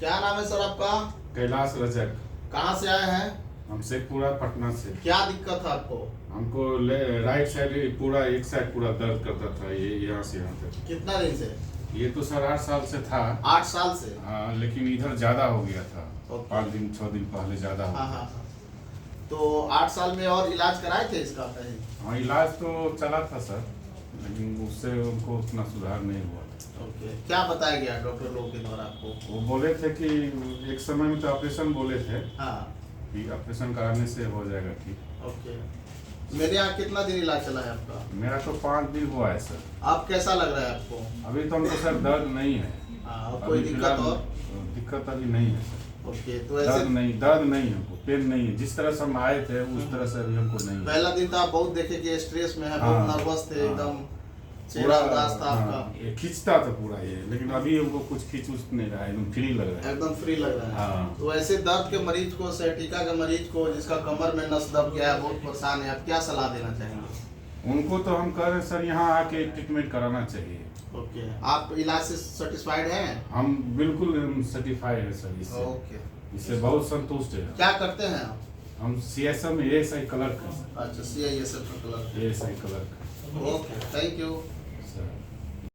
क्या नाम है सर आपका? कैलाश रजक। कहाँ से आए हैं? हम शेखपुरा पटना से। क्या दिक्कत है आपको? हमको राइट साइड पूरा एक साइड पूरा दर्द करता था, ये यहाँ से यहाँ तक। कितना दिन से? ये तो सर 8 साल से था। 8 साल से? हाँ, लेकिन इधर ज्यादा हो गया था। ओके। 5 दिन 6 दिन पहले ज्यादा हो हाँ गया। हाँ हाँ। तो 8 साल में और इलाज कराए थे इसका कहीं? हाँ, इलाज तो चला था सर, लेकिन उससे उनको उतना सुधार नहीं हुआ। ओके। क्या बताया गया डॉक्टर लोगों के द्वारा आपको? वो बोले थे कि एक समय में तो ऑपरेशन बोले थे हाँ। कि ऑपरेशन कराने से हो जाएगा ठीक। ओके। मेरे यहाँ कितना दिन इलाज चला है आपका? मेरा तो 5 दिन हुआ है सर। अब कैसा लग रहा है आपको? अभी तो हमको सर दर्द नहीं है। हाँ, और कोई अभी दिक्कत फिलहाल और? दिक्कत अभी नहीं है सर। ओके। तो ऐसे दर्द नहीं है हमको, पेन नहीं है। जिस तरह से हम आए थे उस तरह से अभी हमको नहीं है। पहला दिन तो आप बहुत देखे कि स्ट्रेस में है, हाँ, बहुत नर्वस थे, हाँ। एकदम चेहरा उदास था आपका। ये खींचता था पूरा ये, लेकिन अभी हमको कुछ खींच उच नहीं रहा है, एकदम फ्री लग रहा है। एकदम फ्री लग रहा है। हाँ। तो ऐसे दर्द के मरीज को, सैटिका के मरीज को जिसका कमर में नस दब गया है, बहुत परेशान है, आप क्या सलाह देना चाहेंगे? उनको तो हम कह रहे हैं सर यहाँ आके ट्रीटमेंट कराना चाहिए। ओके। आप इलाज से सेटिस्फाइड हैं? हम बिल्कुल सर्टिफाइड है सर इससे। ओके। इससे बहुत संतुष्ट है। क्या करते हैं आप? हम CSM ASI क्लर्क हैं। अच्छा, CISF का clerk. ASI clerk. Okay, thank you.